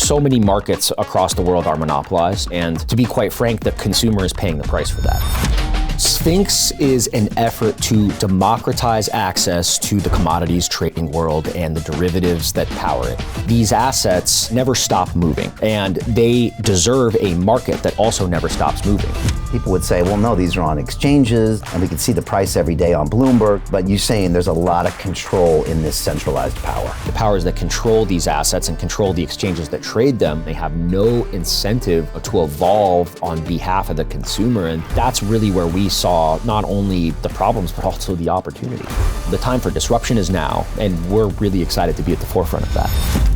So many markets across the world are monopolized, and to be quite frank, the consumer is paying the price for that. Sphinx is an effort to democratize access to the commodities trading world and the derivatives that power it. These assets never stop moving, and they deserve a market that also never stops moving. People would say, well, no, these are on exchanges, and we can see the price every day on Bloomberg, but you're saying there's a lot of control in this centralized power. The powers that control these assets and control the exchanges that trade them, they have no incentive to evolve on behalf of the consumer, and that's really where we saw not only the problems, but also the opportunity. The time for disruption is now, and we're really excited to be at the forefront of that.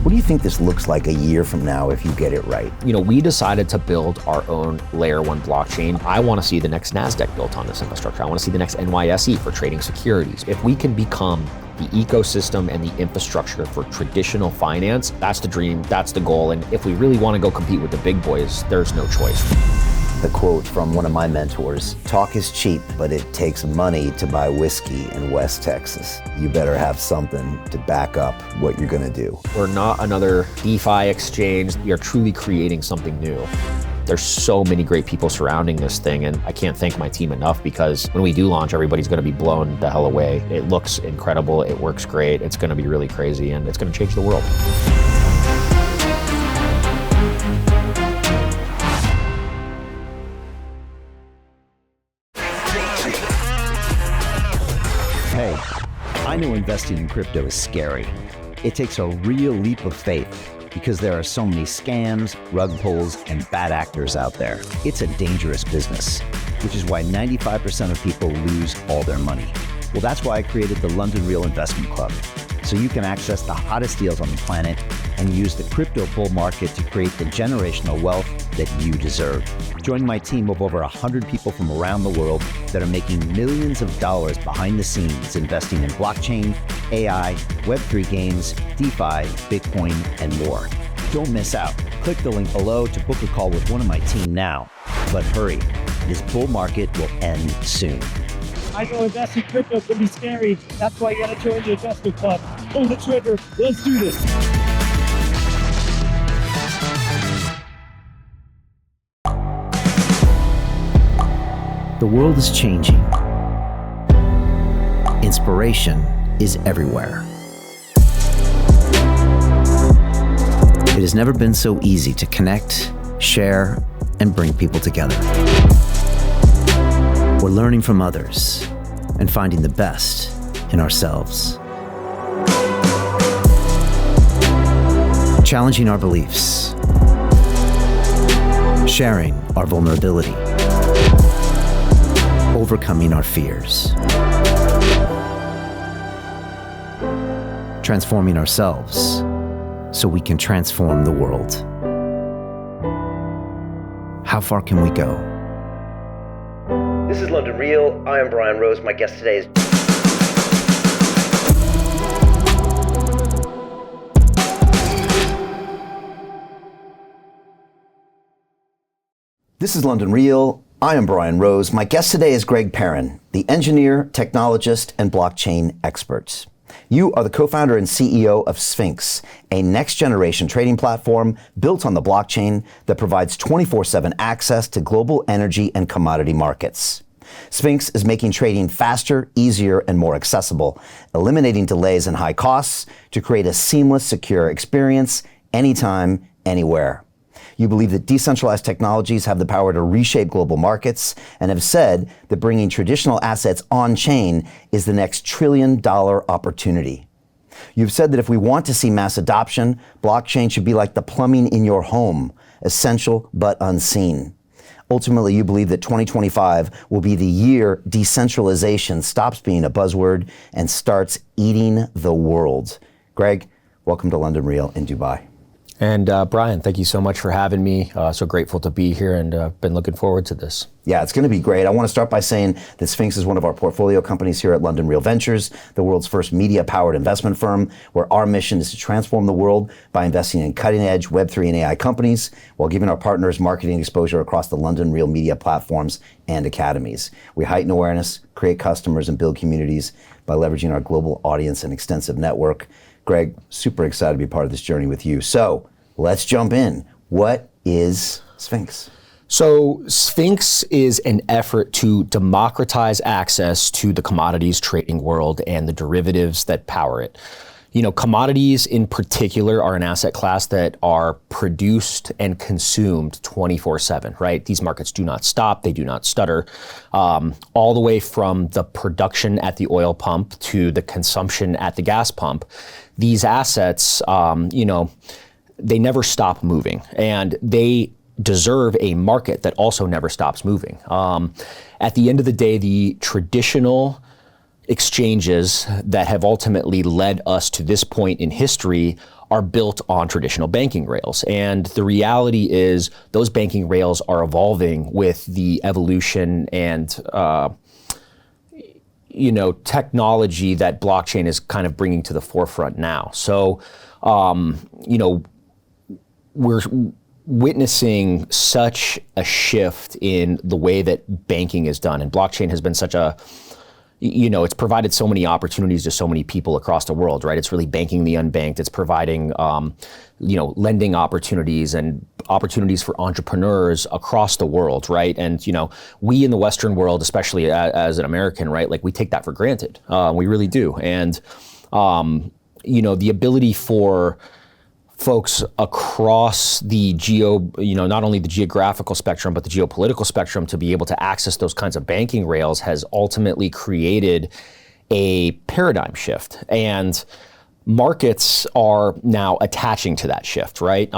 What do you think this looks like a year from now if you get it right? We decided to build our own layer 1 blockchain. I want to see the next NASDAQ built on this infrastructure. I want to see the next NYSE for trading securities. If we can become the ecosystem and the infrastructure for traditional finance, that's the dream, that's the goal. And if we really want to go compete with the big boys, there's no choice. The quote from one of my mentors, talk is cheap, but it takes money to buy whiskey in West Texas. You better have something to back up what you're gonna do. We're not another DeFi exchange. We are truly creating something new. There's so many great people surrounding this thing, and I can't thank my team enough, because when we do launch, everybody's gonna be blown the hell away. It looks incredible, it works great, it's gonna be really crazy, and it's gonna change the world. Hey, I know investing in crypto is scary. It takes a real leap of faith because there are so many scams, rug pulls, and bad actors out there. It's a dangerous business, which is why 95% of people lose all their money. Well, that's why I created the London Real Investment Club, so you can access the hottest deals on the planet and use the crypto bull market to create the generational wealth that you deserve. Join my team of over 100 people from around the world that are making millions of dollars behind the scenes investing in blockchain, AI, Web3 games, DeFi, Bitcoin, and more. Don't miss out. Click the link below to book a call with one of my team now. But hurry, this bull market will end soon. I know investing in crypto can be scary. That's why you gotta join the investment club. Pull the trigger. Let's do this. The world is changing. Inspiration is everywhere. It has never been so easy to connect, share, and bring people together. We're learning from others and finding the best in ourselves. Challenging our beliefs, sharing our vulnerability, overcoming our fears, transforming ourselves so we can transform the world. How far can we go? This is London Real. I am Brian Rose. My guest today is... This is London Real. I am Brian Rose. My guest today is Greg Perrin, the engineer, technologist, and blockchain expert. You are the co-founder and CEO of Sphinx, a next-generation trading platform built on the blockchain that provides 24/7 access to global energy and commodity markets. Sphinx is making trading faster, easier, and more accessible, eliminating delays and high costs to create a seamless, secure experience anytime, anywhere. You believe that decentralized technologies have the power to reshape global markets and have said that bringing traditional assets on-chain is the next trillion-dollar opportunity. You've said that if we want to see mass adoption, blockchain should be like the plumbing in your home, essential but unseen. Ultimately, you believe that 2025 will be the year decentralization stops being a buzzword and starts eating the world. Greg, welcome to London Real in Dubai. And Brian, thank you so much for having me. So grateful to be here, and been looking forward to this. Yeah, it's going to be great. I want to start by saying that Sphinx is one of our portfolio companies here at London Real Ventures, the world's first media-powered investment firm, where our mission is to transform the world by investing in cutting-edge Web3 and AI companies while giving our partners marketing exposure across the London Real media platforms and academies. We heighten awareness, create customers, and build communities by leveraging our global audience and extensive network. Greg, super excited to be part of this journey with you. So let's jump in. What is Sphinx? So Sphinx is an effort to democratize access to the commodities trading world and the derivatives that power it. You know, commodities in particular are an asset class that are produced and consumed 24/7, right? These markets do not stop, they do not stutter, all the way from the production at the oil pump to the consumption at the gas pump. These assets, they never stop moving, and they deserve a market that also never stops moving. At the end of the day, the traditional exchanges that have ultimately led us to this point in history are built on traditional banking rails. And the reality is those banking rails are evolving with the evolution and technology that blockchain is kind of bringing to the forefront now. So, we're witnessing such a shift in the way that banking is done. And blockchain has been such it's provided so many opportunities to so many people across the world, right? It's really banking the unbanked. It's providing, lending opportunities and opportunities for entrepreneurs across the world, right? And, we in the Western world, especially as an American, right? Like we take that for granted. We really do. And, the ability for folks across the not only the geographical spectrum, but the geopolitical spectrum to be able to access those kinds of banking rails has ultimately created a paradigm shift. And markets are now attaching to that shift, right?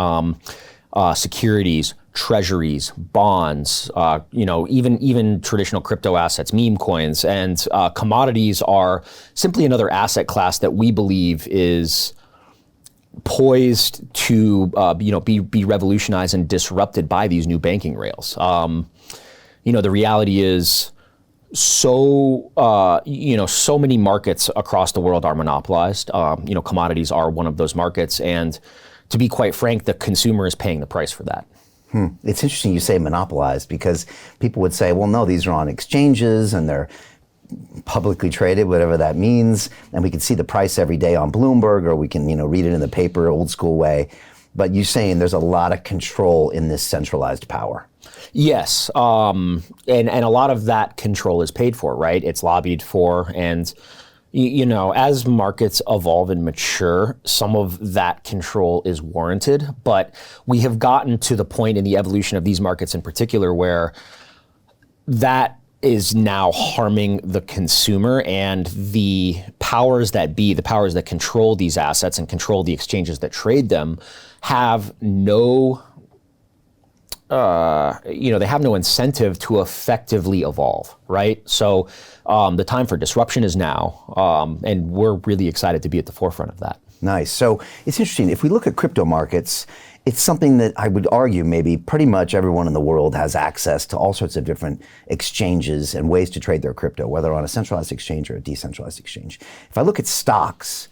Securities, treasuries, bonds, even traditional crypto assets, meme coins, and commodities are simply another asset class that we believe is poised to be revolutionized and disrupted by these new banking rails. The reality is so many markets across the world are monopolized. Commodities are one of those markets, and to be quite frank, the consumer is paying the price for that. It's interesting you say monopolized, because people would say, well, no, these are on exchanges and they're publicly traded, whatever that means, and we can see the price every day on Bloomberg, or we can read it in the paper, old school way. But you're saying there's a lot of control in this centralized power. Yes, and a lot of that control is paid for, right? It's lobbied for, and as markets evolve and mature, some of that control is warranted. But we have gotten to the point in the evolution of these markets in particular where that is now harming the consumer, and the powers that be, the powers that control these assets and control the exchanges that trade them, have no, they have no incentive to effectively evolve, right? So the time for disruption is now, and we're really excited to be at the forefront of that. Nice. So it's interesting. If we look at crypto markets, it's something that I would argue maybe pretty much everyone in the world has access to all sorts of different exchanges and ways to trade their crypto, whether on a centralized exchange or a decentralized exchange. If I look at stocks,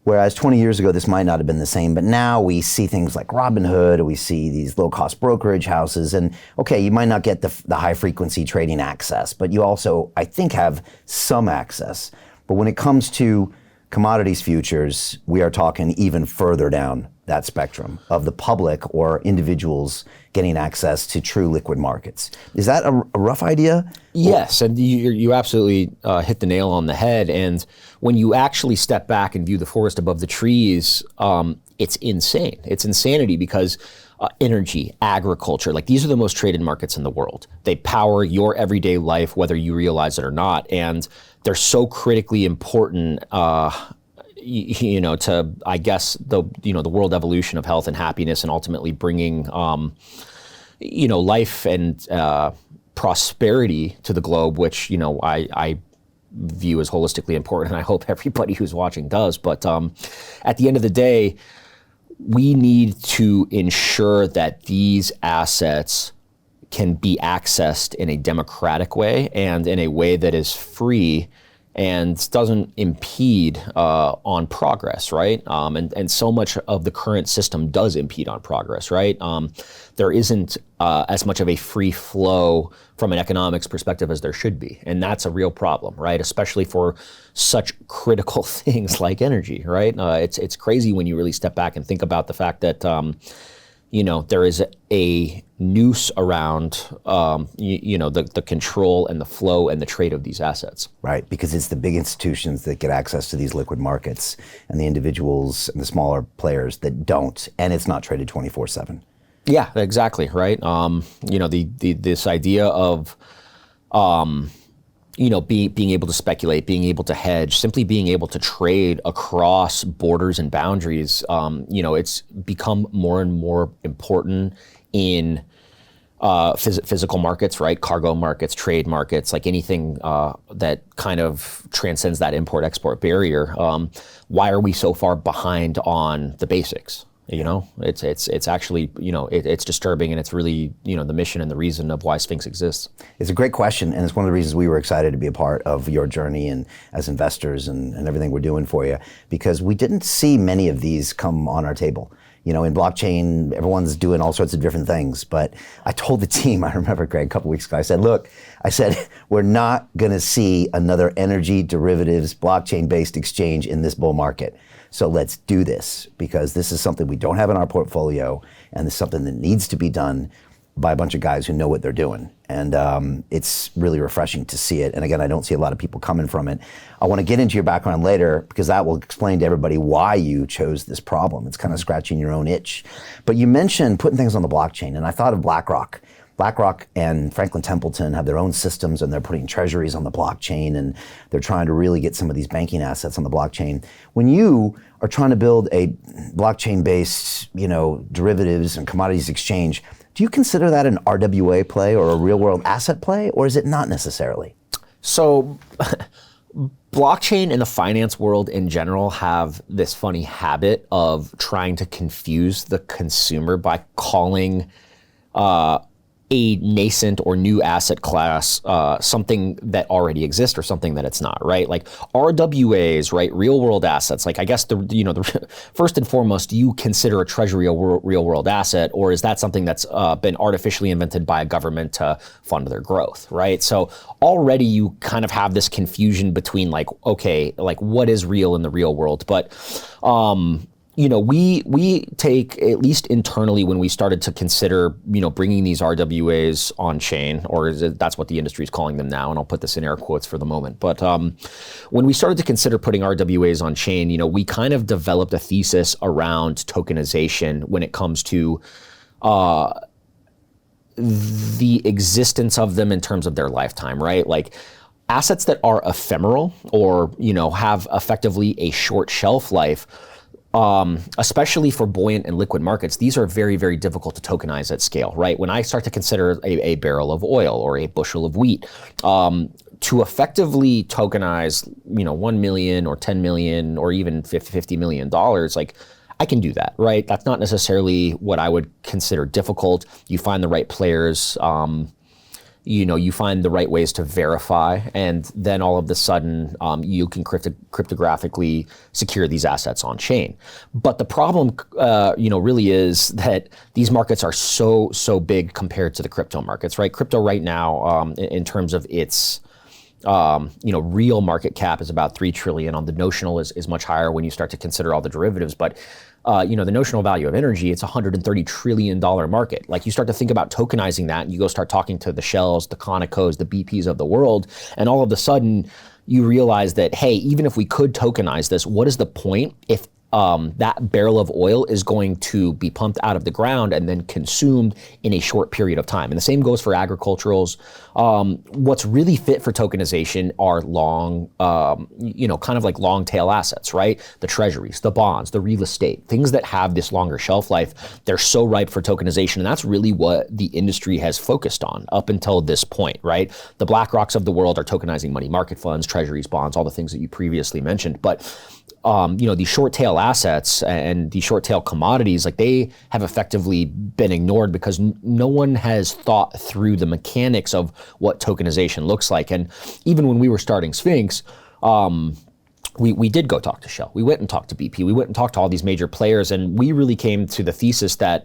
whereas 20 years ago this might not have been the same, but now we see things like Robinhood, or we see these low-cost brokerage houses, and okay, you might not get the high-frequency trading access, but you also, I think, have some access. But when it comes to commodities futures, we are talking even further down that spectrum of the public or individuals getting access to true liquid markets. Is that a rough idea? Yes, and you absolutely hit the nail on the head. And when you actually step back and view the forest above the trees, it's insane. It's insanity, because energy, agriculture, like these are the most traded markets in the world. They power your everyday life, whether you realize it or not. And they're so critically important to, I guess, the world evolution of health and happiness, and ultimately bringing, life and prosperity to the globe, which, I view as holistically important, and I hope everybody who's watching does. But at the end of the day, we need to ensure that these assets can be accessed in a democratic way and in a way that is free and doesn't impede on progress, right? And so much of the current system does impede on progress, right? There isn't as much of a free flow from an economics perspective as there should be, and that's a real problem, right? Especially for such critical things like energy, right? It's crazy when you really step back and think about the fact that there is a noose around the control and the flow and the trade of these assets. Right, because it's the big institutions that get access to these liquid markets and the individuals and the smaller players that don't, and it's not traded 24/7. Yeah, exactly, right? This idea of being able to speculate, being able to hedge, simply being able to trade across borders and boundaries, it's become more and more important in physical markets, right? Cargo markets, trade markets, like anything that kind of transcends that import-export barrier. Why are we so far behind on the basics? It's actually, it's disturbing, and it's really, the mission and the reason of why Sphinx exists. It's a great question, and it's one of the reasons we were excited to be a part of your journey and as investors and everything we're doing for you, because we didn't see many of these come on our table. In blockchain, everyone's doing all sorts of different things, but I told the team, I remember, Greg, a couple weeks ago, I said, we're not gonna see another energy derivatives blockchain-based exchange in this bull market. So let's do this, because this is something we don't have in our portfolio, and it's something that needs to be done by a bunch of guys who know what they're doing. And it's really refreshing to see it. And again, I don't see a lot of people coming from it. I want to get into your background later, because that will explain to everybody why you chose this problem. It's kind of scratching your own itch. But you mentioned putting things on the blockchain, and I thought of BlackRock. BlackRock and Franklin Templeton have their own systems, and they're putting treasuries on the blockchain, and they're trying to really get some of these banking assets on the blockchain. When you are trying to build a blockchain-based, derivatives and commodities exchange, do you consider that an RWA play or a real-world asset play, or is it not necessarily? So, blockchain and the finance world in general have this funny habit of trying to confuse the consumer by calling a nascent or new asset class something that already exists or something that it's not, right? Like RWAs, right? Real world assets. Like, I guess the first and foremost, do you consider a treasury a real world asset, or is that something that's been artificially invented by a government to fund their growth, right? So already you kind of have this confusion between what is real in the real world, but we take, at least internally, when we started to consider, bringing these RWAs on chain, or that's what the industry is calling them now, and I'll put this in air quotes for the moment. But when we started to consider putting RWAs on chain, we kind of developed a thesis around tokenization when it comes to the existence of them in terms of their lifetime, right? Like, assets that are ephemeral or, have effectively a short shelf life, especially for buoyant and liquid markets, these are very, very difficult to tokenize at scale, right? When I start to consider a barrel of oil or a bushel of wheat, to effectively tokenize, 1 million or 10 million or even $50 million, like, I can do that, right? That's not necessarily what I would consider difficult. You find the right players, you find the right ways to verify, and then all of a sudden you can cryptographically secure these assets on chain. But the problem, really is that these markets are so big compared to the crypto markets, right? Crypto right now, in terms of its real market cap, is about 3 trillion. On the notional is much higher when you start to consider all the derivatives, but the notional value of energy, it's $130 trillion market. Like, you start to think about tokenizing that, and you go start talking to the Shells, the Conocos, the BPs of the world, and all of a sudden you realize that, hey, even if we could tokenize this, what is the point if that barrel of oil is going to be pumped out of the ground and then consumed in a short period of time? And the same goes for agriculturals. What's really fit for tokenization are long, kind of like long tail assets, right? The treasuries, the bonds, the real estate, things that have this longer shelf life. They're so ripe for tokenization, and that's really what the industry has focused on up until this point, right? The BlackRocks of the world are tokenizing money market funds, treasuries, bonds, all the things that you previously mentioned. But these short tail assets and these short tail commodities, like, they have effectively been ignored because no one has thought through the mechanics of what tokenization looks like. And even when we were starting Sphinx, we did go talk to Shell. We went and talked to BP. We went and talked to all these major players, and we really came to the thesis that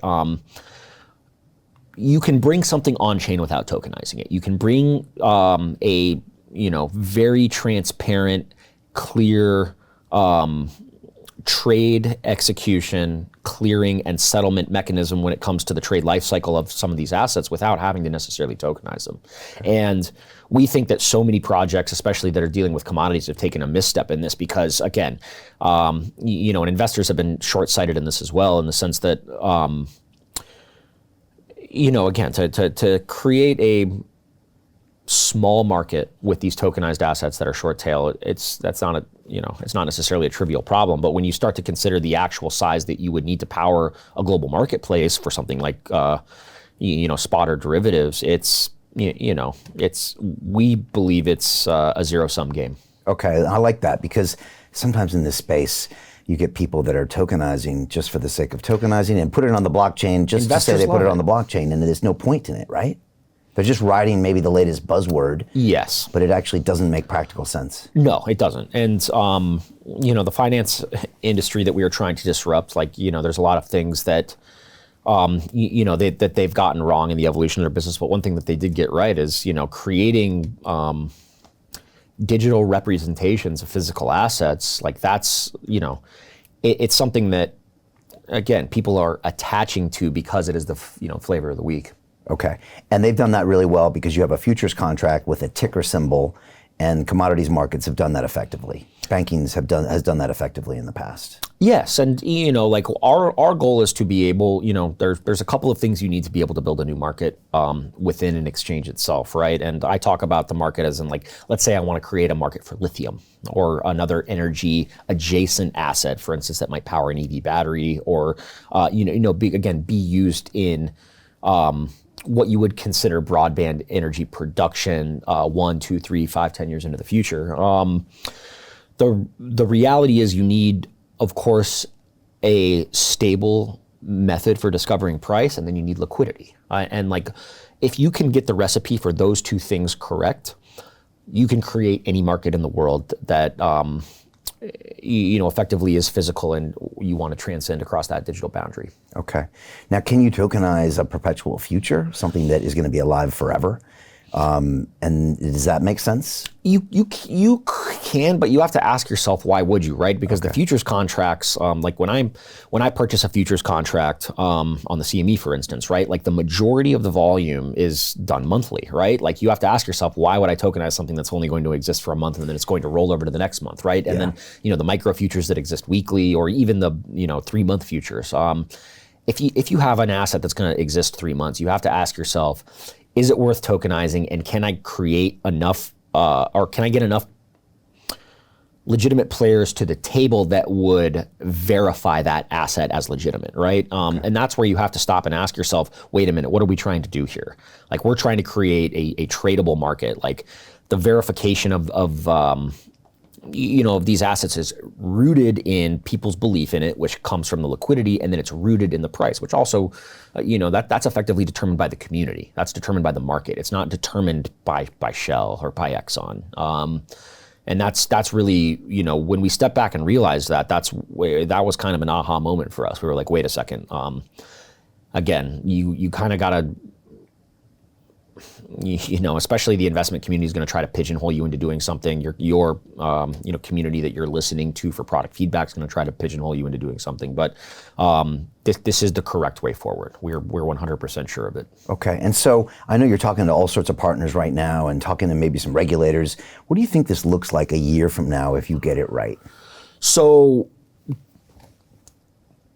you can bring something on chain without tokenizing it. You can bring a very transparent, clear trade execution, clearing, and settlement mechanism when it comes to the trade life cycle of some of these assets without having to necessarily tokenize them. And we think that so many projects, especially that are dealing with commodities, have taken a misstep in this because, again, and investors have been short-sighted in this as well, in the sense that, again, to create a small market with these tokenized assets that are short tail, it's not necessarily a trivial problem. But when you start to consider the actual size that you would need to power a global marketplace for something like spot or derivatives, we believe it's a zero-sum game. Okay, I like that, because sometimes in this space you get people that are tokenizing just for the sake of tokenizing and put it on the blockchain just to say they put it on the blockchain, and there's no point in it, right? They're just riding maybe the latest buzzword. Yes. But it actually doesn't make practical sense. No, it doesn't. And, the finance industry that we are trying to disrupt, there's a lot of things that, that they've gotten wrong in the evolution of their business. But one thing that they did get right is, creating digital representations of physical assets. That's, it's something that, again, people are attaching to because it is the, flavor of the week. Okay, and they've done that really well because you have a futures contract with a ticker symbol, and commodities markets have done that effectively. Banking has done that effectively in the past. Yes, and our goal is to be able, there's a couple of things you need to be able to build a new market within an exchange itself, right? And I talk about the market as in let's say I want to create a market for lithium or another energy adjacent asset, for instance, that might power an EV battery or be used in what you would consider broadband energy production 1, 2, 3, 5, 10 years into the future. The reality is you need, of course, a stable method for discovering price, and then you need liquidity. If you can get the recipe for those two things correct, you can create any market in the world that effectively is physical, and you want to transcend across that digital boundary. Okay. Now, can you tokenize a perpetual future, something that is going to be alive forever? And does that make sense? You can, but you have to ask yourself, why would you, right? Because the futures contracts, when I purchase a futures contract on the CME, for instance, right? The majority of the volume is done monthly, right? You have to ask yourself, why would I tokenize something that's only going to exist for a month and then it's going to roll over to the next month, right? And then the micro futures that exist weekly, or even the 3-month futures. If you have an asset that's going to exist 3 months, you have to ask yourself, is it worth tokenizing, and can I create enough, or can I get enough legitimate players to the table that would verify that asset as legitimate, right? And that's where you have to stop and ask yourself, wait a minute, what are we trying to do here? We're trying to create a tradable market. The verification of these assets is rooted in people's belief in it, which comes from the liquidity, and then it's rooted in the price, which also, that's effectively determined by the community. That's determined by the market. It's not determined by Shell or by Exxon. And that's really, when we step back and realize that, that was kind of an aha moment for us. We were like, wait a second. Again, you kind of got to, especially the investment community is going to try to pigeonhole you into doing something. Your community that you're listening to for product feedback is going to try to pigeonhole you into doing something. But this is the correct way forward. We're 100% sure of it. Okay, and so I know you're talking to all sorts of partners right now and talking to maybe some regulators. What do you think this looks like a year from now if you get it right? So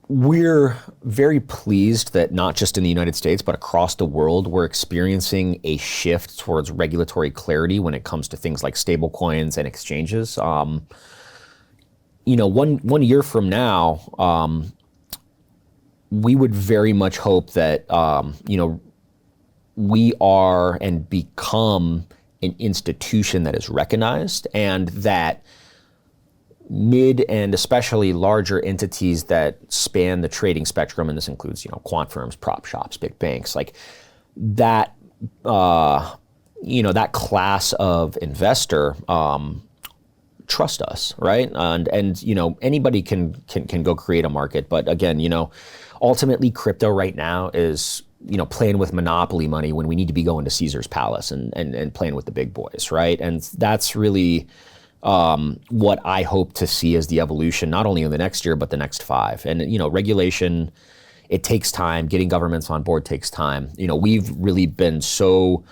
we're very pleased that not just in the United States, but across the world, we're experiencing a shift towards regulatory clarity when it comes to things like stablecoins and exchanges. One year from now, we would very much hope that, we are and become an institution that is recognized, and that mid and especially larger entities that span the trading spectrum, and this includes, quant firms, prop shops, big banks, that, that class of investor trust us, right? And anybody can go create a market, but again, ultimately crypto right now is playing with monopoly money when we need to be going to Caesar's Palace and playing with the big boys, right? And that's really what I hope to see as the evolution, not only in the next year, but the next 5. And, regulation, it takes time. Getting governments on board takes time. We've really been so...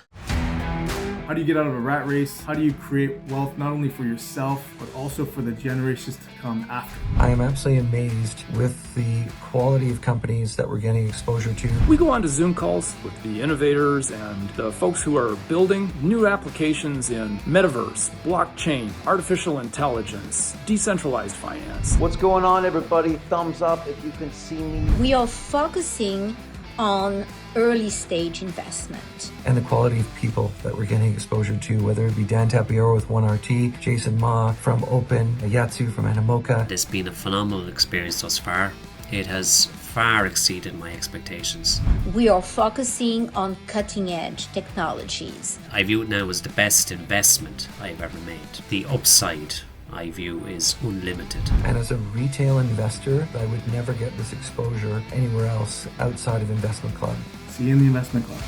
How do you get out of a rat race? How do you create wealth not only for yourself, but also for the generations to come after? I am absolutely amazed with the quality of companies that we're getting exposure to. We go on to Zoom calls with the innovators and the folks who are building new applications in metaverse, blockchain, artificial intelligence, decentralized finance. What's going on, everybody? Thumbs up if you can see me. We are focusing on early stage investment. And the quality of people that we're getting exposure to, whether it be Dan Tapiero with 1RT, Jason Ma from Open, Yatsu from Animoca. It's been a phenomenal experience thus far. It has far exceeded my expectations. We are focusing on cutting edge technologies. I view it now as the best investment I've ever made. The upside I view is unlimited. And as a retail investor, I would never get this exposure anywhere else outside of Investment Club. See you in the Investment Club.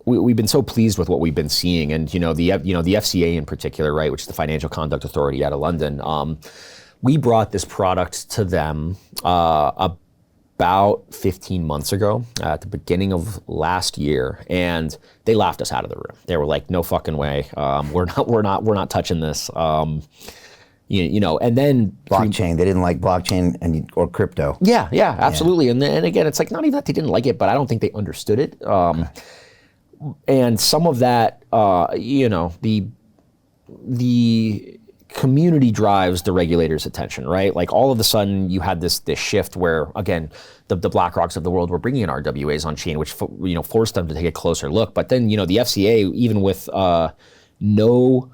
We've been so pleased with what we've been seeing, and the FCA in particular, right, which is the Financial Conduct Authority out of London. We brought this product to them about 15 months ago, at the beginning of last year, and they laughed us out of the room. They were like, "No fucking way, we're not touching this." And then Blockchain, they didn't like blockchain or crypto. Yeah, absolutely. Yeah. And again, it's like not even that they didn't like it, but I don't think they understood it. And some of that, the community drives the regulator's attention, right? Like all of a sudden you had this shift where, again, the BlackRocks of the world were bringing in RWAs on chain, which forced them to take a closer look. But then the FCA, even with no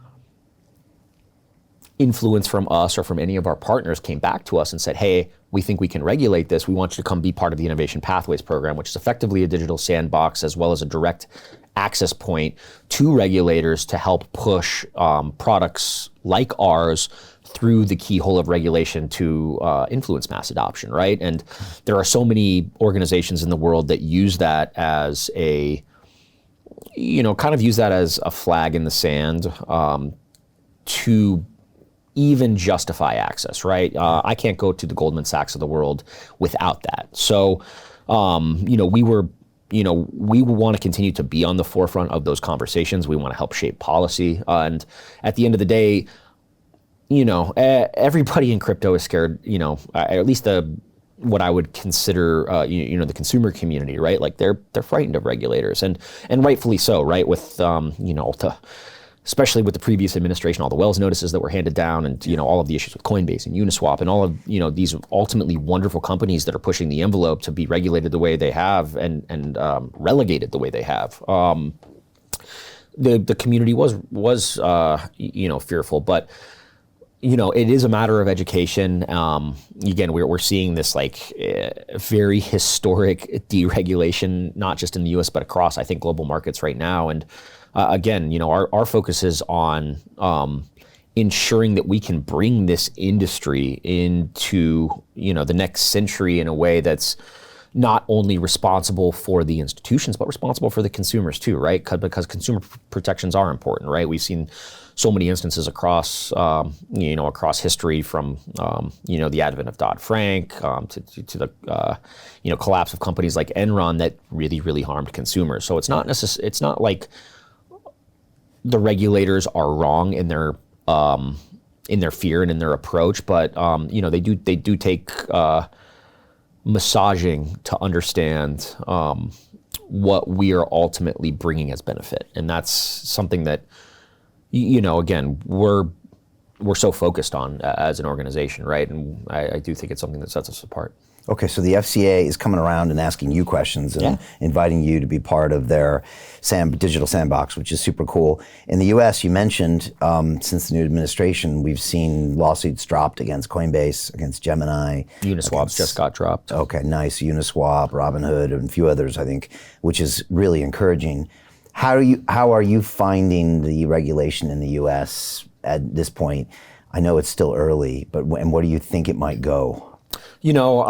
influence from us or from any of our partners, came back to us and said, "Hey, we think we can regulate this. We want you to come be part of the Innovation Pathways program," which is effectively a digital sandbox as well as a direct access point to regulators to help push products like ours through the keyhole of regulation to influence mass adoption, right? And there are so many organizations in the world that use that as a, kind of use that as a flag in the sand to even justify access, right? I can't go to the Goldman Sachs of the world without that. So, we want to continue to be on the forefront of those conversations. We want to help shape policy. And at the end of the day, everybody in crypto is scared, at least what I would consider, the consumer community, right? Like they're frightened of regulators and rightfully so, right? With, especially with the previous administration, all the Wells notices that were handed down and, all of the issues with Coinbase and Uniswap and all of, these ultimately wonderful companies that are pushing the envelope to be regulated the way they have and relegated the way they have. The community was fearful, but, it is a matter of education. Again, we're seeing this very historic deregulation, not just in the US, but across, I think, global markets right now. And again, our focus is on ensuring that we can bring this industry into, the next century in a way that's not only responsible for the institutions, but responsible for the consumers too, right? Because consumer protections are important, right? We've seen so many instances across, across history from, the advent of Dodd-Frank to the, collapse of companies like Enron that really, really harmed consumers. So it's not like the regulators are wrong in their fear and in their approach, but they do take massaging to understand what we are ultimately bringing as benefit, and that's something that again we're so focused on as an organization, right? And I do think it's something that sets us apart. Okay, so the FCA is coming around and asking you questions and inviting you to be part of their digital sandbox, which is super cool. In the US, you mentioned since the new administration, we've seen lawsuits dropped against Coinbase, against Gemini. Uniswap just got dropped. Okay, nice. Uniswap, Robinhood, and a few others, I think, which is really encouraging. How are you finding the regulation in the US at this point? I know it's still early, but and where do you think it might go? You know,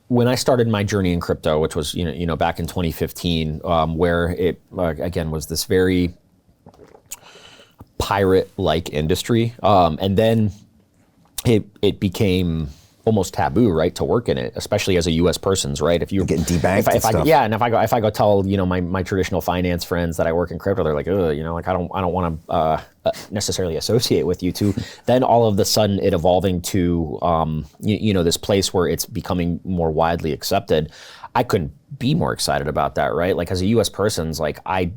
when I started my journey in crypto, which was back in 2015, where it again was this very pirate-like industry, and then it became almost taboo, right, to work in it, especially as a U.S. person's, right? If you're getting debanked, and if I go tell my traditional finance friends that I work in crypto, they're like, I don't want to necessarily associate with you too. Then all of a sudden, it evolving to this place where it's becoming more widely accepted. I couldn't be more excited about that, right? Like as a U.S. person's, like I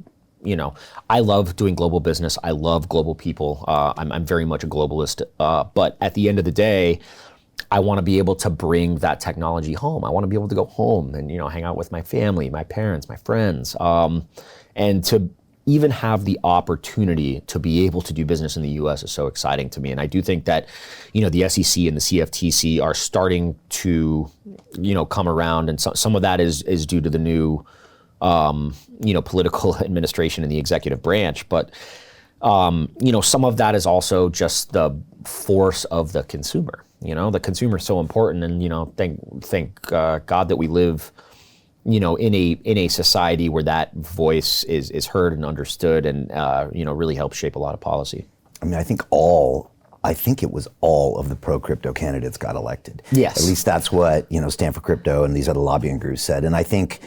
love doing global business. I love global people. I'm very much a globalist. But at the end of the day, I want to be able to bring that technology home. I want to be able to go home and hang out with my family, my parents, my friends, and to even have the opportunity to be able to do business in the U.S. is so exciting to me. And I do think that the SEC and the CFTC are starting to come around, and some of that is due to the new political administration in the executive branch, but some of that is also just the force of the consumer. The consumer is so important, and thank God that we live, in a society where that voice is heard and understood, and really helps shape a lot of policy. I mean, I think it was all of the pro-crypto candidates got elected. Yes. At least that's what Stanford Crypto and these other lobbying groups said, and I think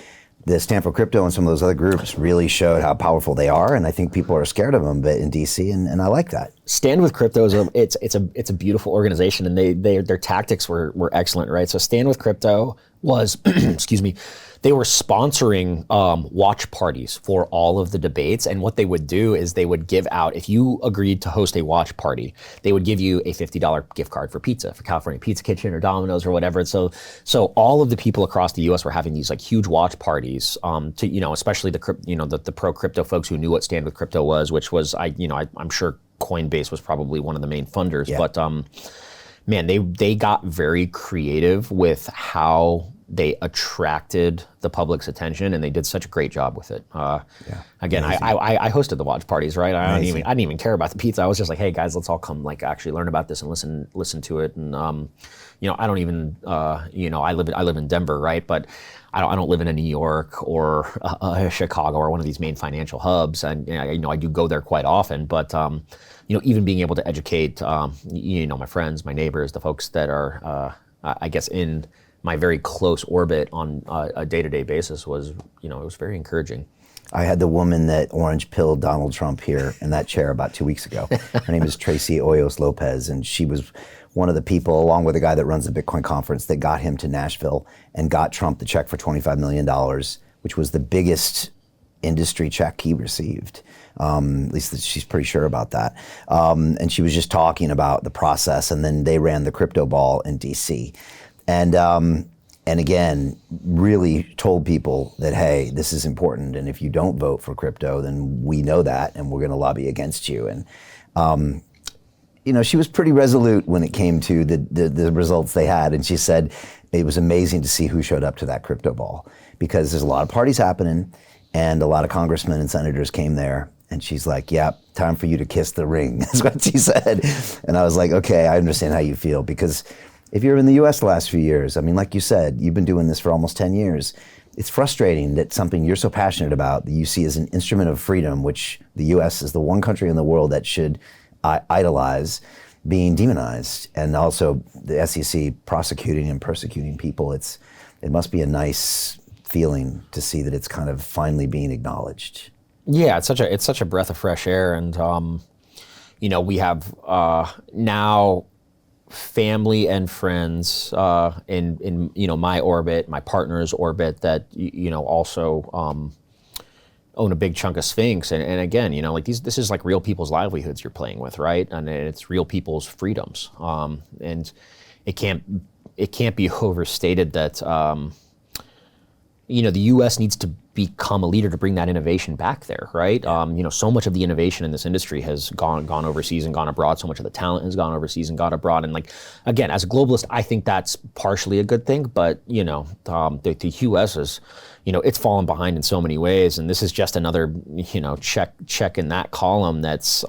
the Stanford Crypto and some of those other groups really showed how powerful they are, and I think people are scared of them a bit in DC, and I like that. Stand with Crypto it's a beautiful organization, and their tactics were excellent, right? So Stand with Crypto was, excuse me, they were sponsoring watch parties for all of the debates, and what they would do is they would give out, if you agreed to host a watch party, they would give you a $50 gift card for pizza, for California Pizza Kitchen or Domino's or whatever. And so all of the people across the U.S. were having these like huge watch parties to especially the pro crypto folks who knew what Stand with Crypto was, which was I'm sure Coinbase was probably one of the main funders, yeah. But man, they got very creative with how they attracted the public's attention, and they did such a great job with it. Again, I hosted the watch parties, right? I didn't even care about the pizza. I was just like, hey guys, let's all come actually learn about this and listen to it. And I don't even I live in Denver, right? But I don't live in a New York or Chicago or one of these main financial hubs, and I do go there quite often. But even being able to educate my friends, my neighbors, the folks that are I guess in my very close orbit on a day-to-day basis was, it was very encouraging. I had the woman that orange pilled Donald Trump here in that chair about 2 weeks ago. Her name is Tracy Hoyos Lopez, and she was one of the people, along with the guy that runs the Bitcoin conference, that got him to Nashville and got Trump the check for $25 million, which was the biggest industry check he received. At least she's pretty sure about that. And she was just talking about the process, and then they ran the crypto ball in DC. And again, really told people that, hey, this is important, and if you don't vote for crypto, then we know that, and we're going to lobby against you. And she was pretty resolute when it came to the results they had, and she said it was amazing to see who showed up to that crypto ball, because there's a lot of parties happening, and a lot of congressmen and senators came there. And she's like, yeah, time for you to kiss the ring. That's what she said. And I was like, okay, I understand how you feel, because if you're in the US the last few years, I mean, like you said, you've been doing this for almost 10 years. It's frustrating that something you're so passionate about that you see as an instrument of freedom, which the US is the one country in the world that should idolize, being demonized. And also the SEC prosecuting and persecuting people. It must be a nice feeling to see that it's kind of finally being acknowledged. Yeah, it's such a breath of fresh air, and we have now family and friends in my orbit, my partner's orbit, that also own a big chunk of Sphinx, and again, this is like real people's livelihoods you're playing with, right? And it's real people's freedoms, and it can't be overstated that the U.S. needs to become a leader to bring that innovation back there, right? So much of the innovation in this industry has gone overseas and gone abroad. So much of the talent has gone overseas and gone abroad. And again, as a globalist, I think that's partially a good thing. But the U.S. is, it's fallen behind in so many ways, and this is just another check in that column that's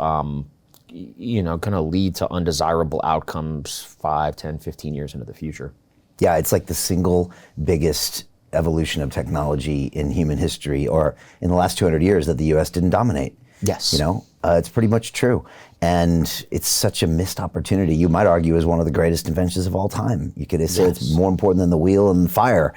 going to lead to undesirable outcomes 5, 10, 15 years into the future. Yeah, it's like the single biggest evolution of technology in human history, or in the last 200 years, that the U.S. didn't dominate. Yes. It's pretty much true. And it's such a missed opportunity. You might argue is one of the greatest inventions of all time. You could say it's more important than the wheel and the fire.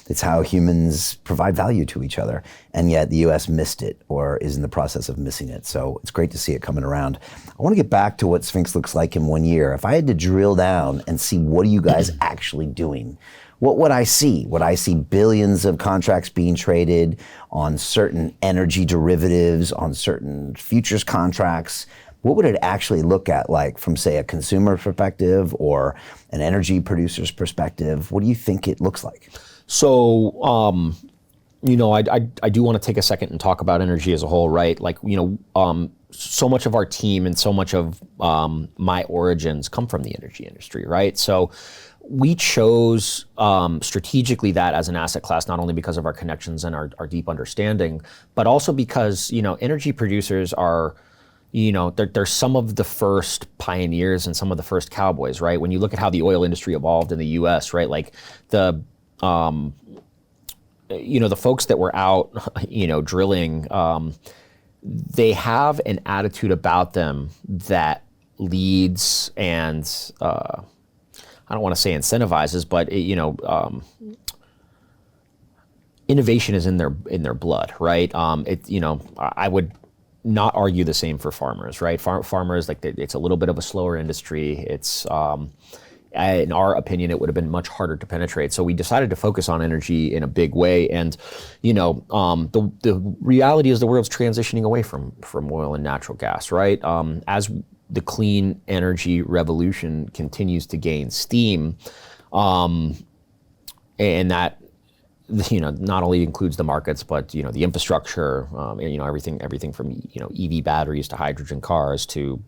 It's how humans provide value to each other. And yet the U.S. missed it, or is in the process of missing it. So it's great to see it coming around. I want to get back to what Sphinx looks like in 1 year. If I had to drill down and see what are you guys actually doing, what would I see? Would I see billions of contracts being traded on certain energy derivatives, on certain futures contracts? What would it actually look at like from, say, a consumer perspective or an energy producer's perspective? What do you think it looks like? So, I do want to take a second and talk about energy as a whole, right? Like, so much of our team and so much of my origins come from the energy industry, right? So we chose strategically that as an asset class, not only because of our connections and our deep understanding, but also because, energy producers are, they're some of the first pioneers and some of the first cowboys, right? When you look at how the oil industry evolved in the US, right? Like the folks that were out, drilling, they have an attitude about them that leads and, I don't want to say incentivizes, but innovation is in their blood, right? I would not argue the same for farmers, right? Farmers, like, it's a little bit of a slower industry. It's in our opinion, it would have been much harder to penetrate. So we decided to focus on energy in a big way. And the reality is the world's transitioning away from oil and natural gas, right? As the clean energy revolution continues to gain steam, and that not only includes the markets, but the infrastructure, everything from EV batteries to hydrogen cars to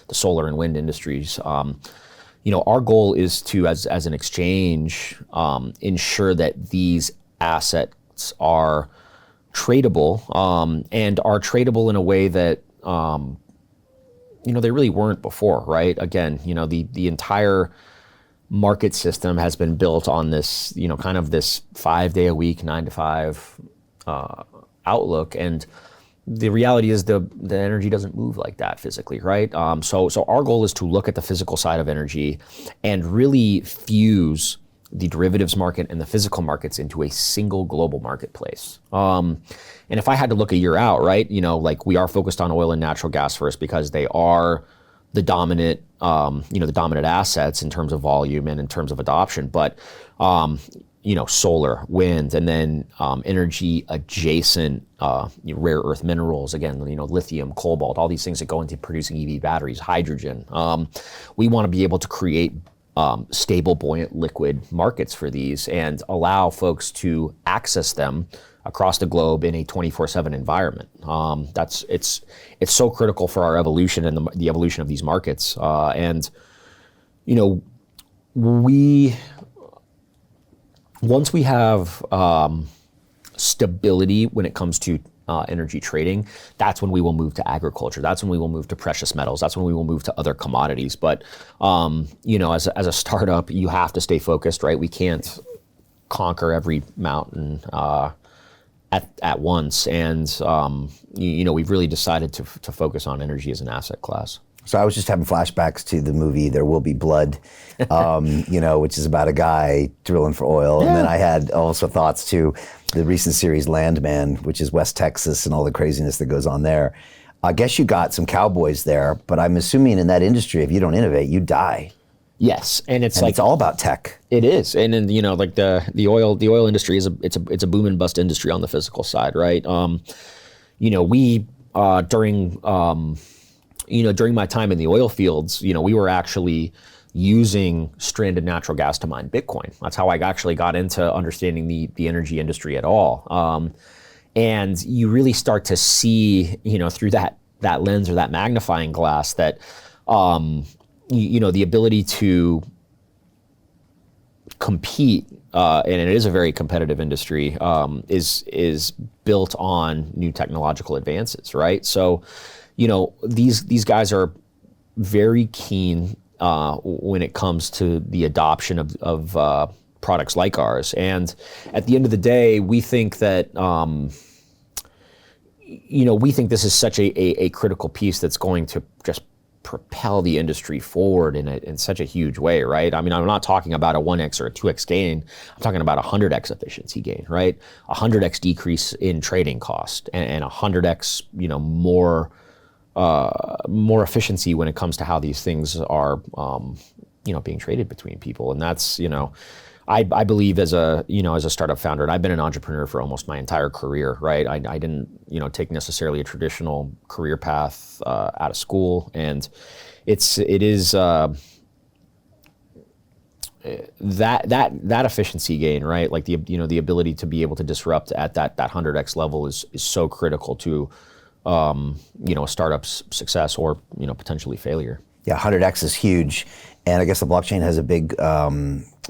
the solar and wind industries. Our goal is to, as an exchange, ensure that these assets are tradable, and are tradable in a way that they really weren't before, right? Again, the entire market system has been built on this, kind of this 5-day-a-week, 9-to-5 outlook, and the reality is the energy doesn't move like that physically, right? So our goal is to look at the physical side of energy and really fuse the derivatives market and the physical markets into a single global marketplace. And if I had to look a year out, right, like we are focused on oil and natural gas first because they are the dominant, the dominant assets in terms of volume and in terms of adoption. But solar, wind, and then energy adjacent, rare earth minerals, again, lithium, cobalt, all these things that go into producing EV batteries, hydrogen. We want to be able to create stable, buoyant, liquid markets for these and allow folks to access them across the globe in a 24/7 environment. It's so critical for our evolution and the evolution of these markets. Once we have stability when it comes to energy trading, that's when we will move to agriculture. That's when we will move to precious metals. That's when we will move to other commodities. But as a startup, you have to stay focused, right? We can't conquer every mountain at once, and we've really decided to focus on energy as an asset class. So I was just having flashbacks to the movie There Will Be Blood, which is about a guy drilling for oil. Yeah. And then I had also thoughts to the recent series Landman, which is West Texas and all the craziness that goes on there. I guess you got some cowboys there, but I'm assuming in that industry, if you don't innovate, you die. Yes, and it's all about tech. It is, and then like the oil industry is it's a boom and bust industry on the physical side, right? We during my time in the oil fields, we were actually using stranded natural gas to mine Bitcoin. That's how I actually got into understanding the energy industry at all. And you really start to see, through that lens or that magnifying glass that, the ability to compete, and it is a very competitive industry, is built on new technological advances, right? So, these guys are very keen when it comes to the adoption of products like ours. And at the end of the day, we think that, we think this is such a critical piece that's going to just propel the industry forward in such a huge way, right? I mean, I'm not talking about a 1x or a 2x gain. I'm talking about a 100x efficiency gain, right? A 100x decrease in trading cost and a 100x, more efficiency when it comes to how these things are, being traded between people. And that's, I believe as a startup founder, and I've been an entrepreneur for almost my entire career, right? I didn't, take necessarily a traditional career path out of school, and it is that efficiency gain, right? Like the ability to be able to disrupt at that 100x level is so critical to a startup's success or potentially failure. Yeah, 100x is huge, and I guess the blockchain has a big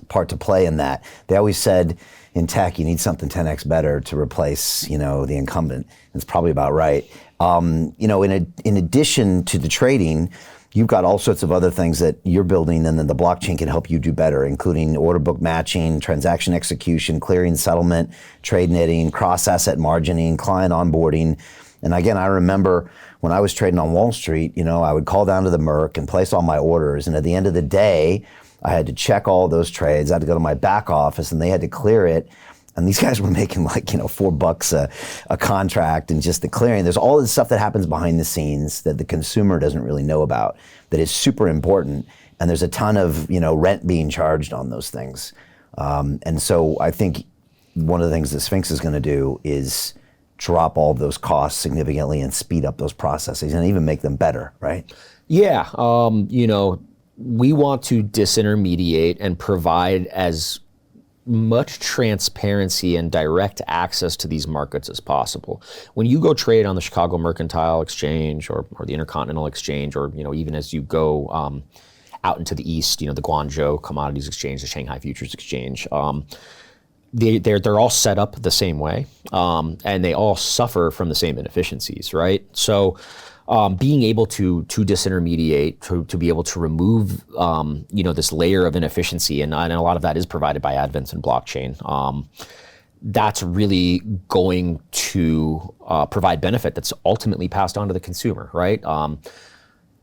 part to play in that. They always said in tech you need something 10x better to replace the incumbent. It's probably about right. In addition to the trading, you've got all sorts of other things that you're building, and then the blockchain can help you do better, including order book matching, transaction execution, clearing, settlement, trade netting, cross-asset margining, client onboarding. And again, I remember when I was trading on Wall Street, I would call down to the Merc and place all my orders. And at the end of the day, I had to check all those trades. I had to go to my back office and they had to clear it. And these guys were making like, $4 a contract and just the clearing. There's all this stuff that happens behind the scenes that the consumer doesn't really know about that is super important. And there's a ton of, rent being charged on those things. And so I think one of the things that Sphinx is going to do is drop all of those costs significantly and speed up those processes and even make them better, right? Yeah, we want to disintermediate and provide as much transparency and direct access to these markets as possible. When you go trade on the Chicago Mercantile Exchange or the Intercontinental Exchange, or even as you go out into the east, the Guangzhou Commodities Exchange, the Shanghai Futures Exchange, they're all set up the same way, and they all suffer from the same inefficiencies, right? So being able to disintermediate, to be able to remove this layer of inefficiency, and a lot of that is provided by Advent and blockchain, that's really going to provide benefit that's ultimately passed on to the consumer, right?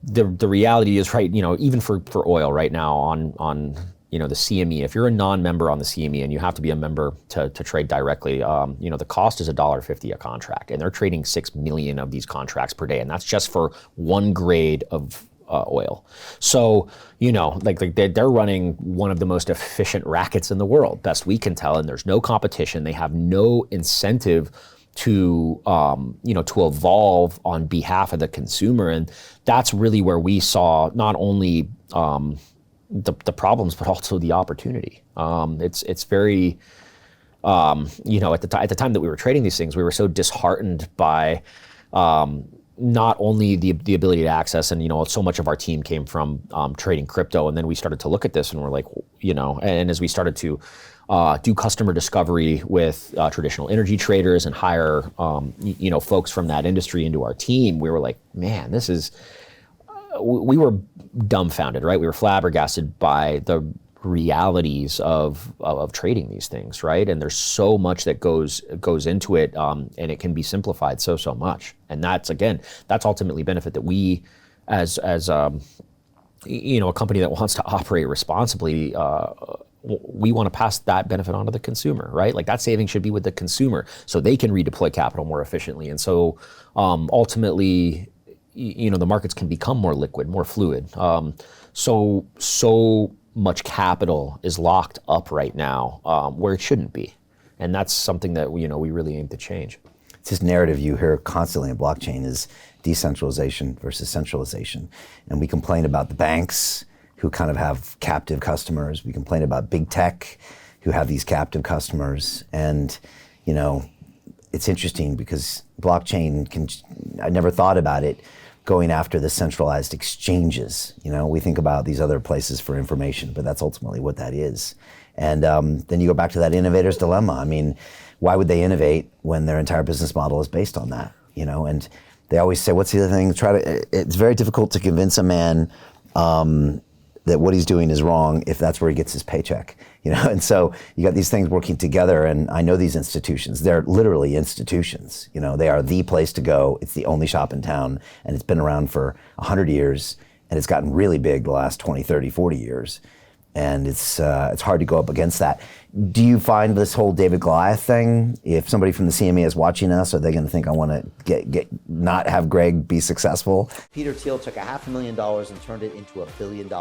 The reality is, right, even for oil right now on the CME, if you're a non-member on the CME and you have to be a member to trade directly, the cost is $1.50 a contract, and they're trading 6 million of these contracts per day, and that's just for one grade of oil. So, they're running one of the most efficient rackets in the world, best we can tell, and there's no competition. They have no incentive to evolve on behalf of the consumer, and that's really where we saw not only the problems, but also the opportunity. It's very, at the time that we were trading these things, we were so disheartened by not only the ability to access, and so much of our team came from trading crypto, and then we started to look at this and we're like, and as we started to do customer discovery with traditional energy traders and hire folks from that industry into our team, we were like, man, this is. We were dumbfounded, right? We were flabbergasted by the realities of trading these things, right? And there's so much that goes into it, and it can be simplified so much. And that's ultimately benefit that we, as a company that wants to operate responsibly, we want to pass that benefit on to the consumer, right? Like that saving should be with the consumer so they can redeploy capital more efficiently. And so ultimately, the markets can become more liquid, more fluid. So much capital is locked up right now where it shouldn't be. And that's something that we really aim to change. It's this narrative you hear constantly in blockchain is decentralization versus centralization. And we complain about the banks who kind of have captive customers. We complain about big tech who have these captive customers. And, it's interesting because blockchain I never thought about it going after the centralized exchanges. We think about these other places for information, but that's ultimately what that is. And then you go back to that innovator's dilemma. I mean, why would they innovate when their entire business model is based on that? And they always say, what's the other thing? It's very difficult to convince a man that what he's doing is wrong if that's where he gets his paycheck, And so you got these things working together, and I know these institutions, they're literally institutions, They are the place to go. It's the only shop in town, and it's been around for 100 years, and it's gotten really big the last 20, 30, 40 years. And it's hard to go up against that. Do you find this whole David Goliath thing, if somebody from the CME is watching us, are they going to think I want to not have Greg be successful? Peter Thiel took $500,000 and turned it into $1 billion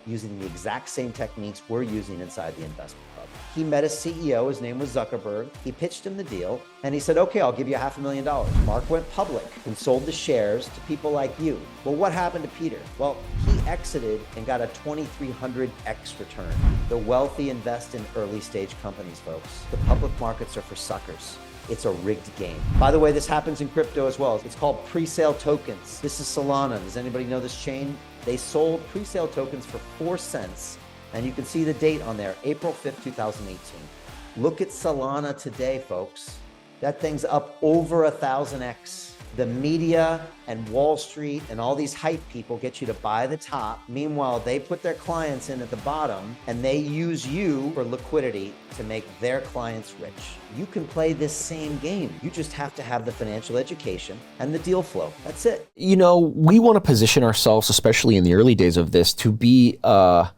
using the exact same techniques we're using inside the investment club. He met a CEO, his name was Zuckerberg. He pitched him the deal and he said, okay, I'll give you $500,000. Mark went public and sold the shares to people like you. Well, what happened to Peter? Well, he exited and got a 2,300x return. The wealthy invest in early stage companies, folks. The public markets are for suckers. It's a rigged game. By the way, this happens in crypto as well. It's called pre-sale tokens. This is Solana. Does anybody know this chain? They sold pre-sale tokens for 4 cents. And you can see the date on there, April 5th, 2018. Look at Solana today, folks. That thing's up over 1,000x. The media and Wall Street and all these hype people get you to buy the top. Meanwhile, they put their clients in at the bottom and they use you for liquidity to make their clients rich. You can play this same game. You just have to have the financial education and the deal flow. That's it. We want to position ourselves, especially in the early days of this, to be an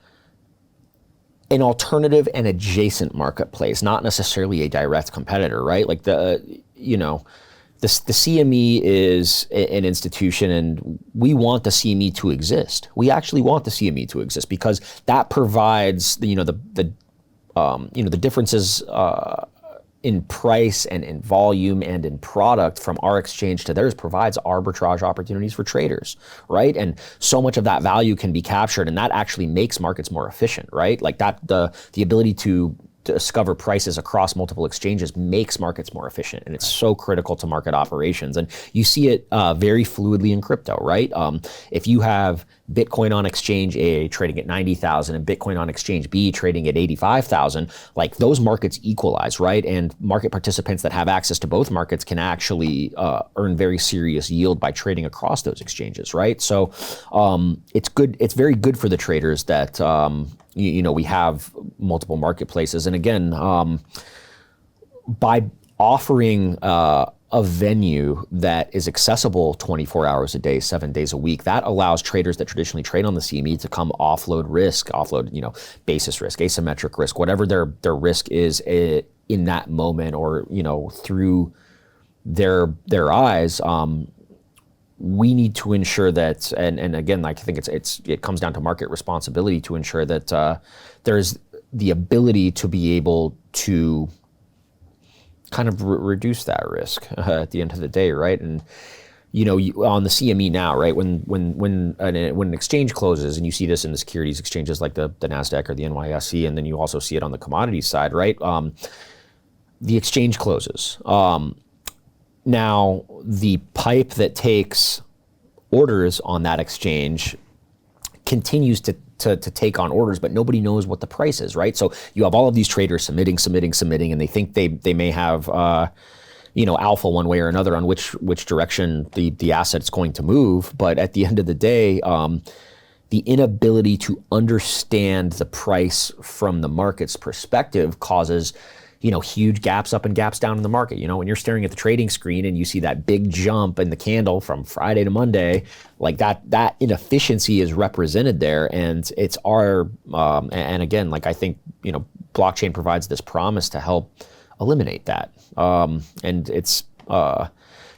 alternative and adjacent marketplace, not necessarily a direct competitor, right? Like the CME is an institution, and we want the CME to exist. We actually want the CME to exist because that provides the differences in price and in volume and in product from our exchange to theirs provides arbitrage opportunities for traders, right? And so much of that value can be captured, and that actually makes markets more efficient, right? Like that, the ability to discover prices across multiple exchanges makes markets more efficient, and it's so critical to market operations. And you see it very fluidly in crypto, right? If you have Bitcoin on exchange A trading at 90,000 and Bitcoin on exchange B trading at 85,000, like those markets equalize, right? And market participants that have access to both markets can actually earn very serious yield by trading across those exchanges, right? So it's good. It's very good for the traders that we have multiple marketplaces. And again, by offering a venue that is accessible 24 hours a day, 7 days a week, that allows traders that traditionally trade on the CME to come offload basis risk, asymmetric risk, whatever their risk is in that moment, or through their eyes. We need to ensure that, and again, I think it comes down to market responsibility to ensure that there's the ability to be able to kind of reduce that risk at the end of the day, right? And on the CME now, right, when an exchange closes, and you see this in the securities exchanges like the NASDAQ or the NYSE, and then you also see it on the commodities side, right? The exchange closes. Now, the pipe that takes orders on that exchange continues to take on orders, but nobody knows what the price is, right? So you have all of these traders submitting, and they think they may have alpha one way or another on which direction the asset's going to move. But at the end of the day, the inability to understand the price from the market's perspective causes huge gaps up and gaps down in the market. When you're staring at the trading screen and you see that big jump in the candle from Friday to Monday, like that inefficiency is represented there. And it's and again, like I think, blockchain provides this promise to help eliminate that. And it's,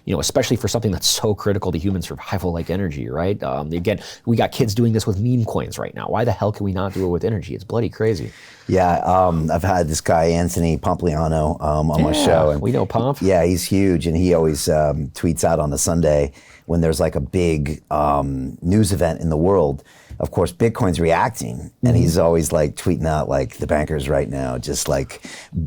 especially for something that's so critical to human survival like energy, right? Again, we got kids doing this with meme coins right now. Why the hell can we not do it with energy? It's bloody crazy. Yeah, I've had this guy, Anthony Pompliano, on my show. And we know Pomp. Yeah, he's huge, and he always tweets out on a Sunday when there's like a big news event in the world. of course, Bitcoin's reacting, and he's always like tweeting out like the bankers right now, just like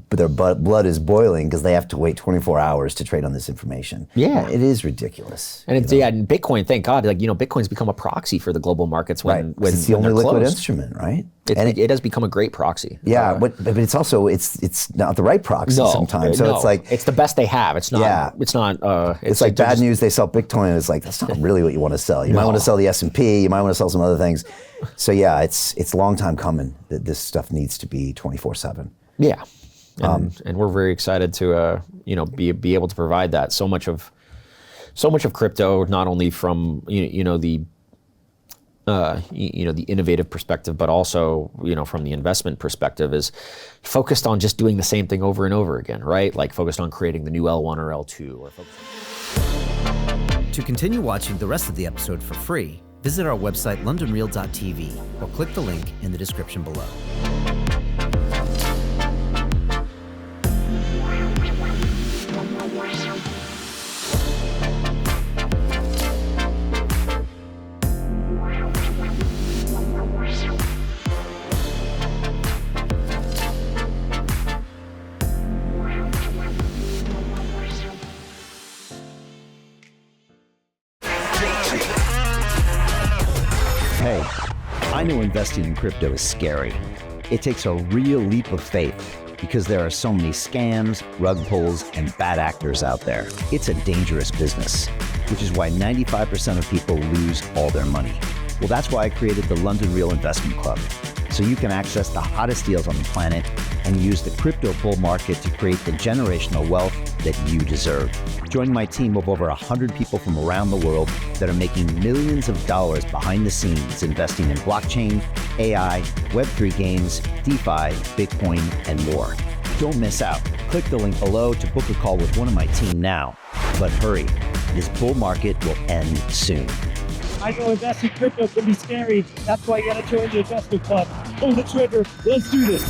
their blood is boiling because they have to wait 24 hours to trade on this information. Yeah, it is ridiculous. And it's and Bitcoin, thank God, like Bitcoin's become a proxy for the global markets when it's the only liquid closed. Instrument, right? It has become a great proxy. Yeah, but it's also it's not the right proxy sometimes. So it's like it's the best they have. It's not. Yeah. It's not. It's like bad news. They sell Bitcoin. It's like that's not really what you want to sell. You might want to sell the S&P. You might want to sell some other things. So yeah, it's a long time coming that this stuff needs to be 24/7. Yeah, and we're very excited to be able to provide that. So much of crypto, not only from the innovative perspective, but also from the investment perspective, is focused on just doing the same thing over and over again, right? Like focused on creating the new L1 or L2, or To continue watching the rest of the episode for free, visit our website londonreal.tv or click the link in the description below. Hey, I know investing in crypto is scary. It takes a real leap of faith because there are so many scams, rug pulls, and bad actors out there. It's a dangerous business, which is why 95% of people lose all their money. Well, that's why I created the London Real Investment Club, so you can access the hottest deals on the planet and use the crypto bull market to create the generational wealth that you deserve. Join my team of over 100 people from around the world that are making millions of dollars behind the scenes investing in blockchain, AI, Web3 games, DeFi, Bitcoin, and more. Don't miss out. Click the link below to book a call with one of my team now. But hurry, this bull market will end soon. I know investing in crypto can be scary. That's why you gotta join the investment club. Pull the trigger. Let's do this.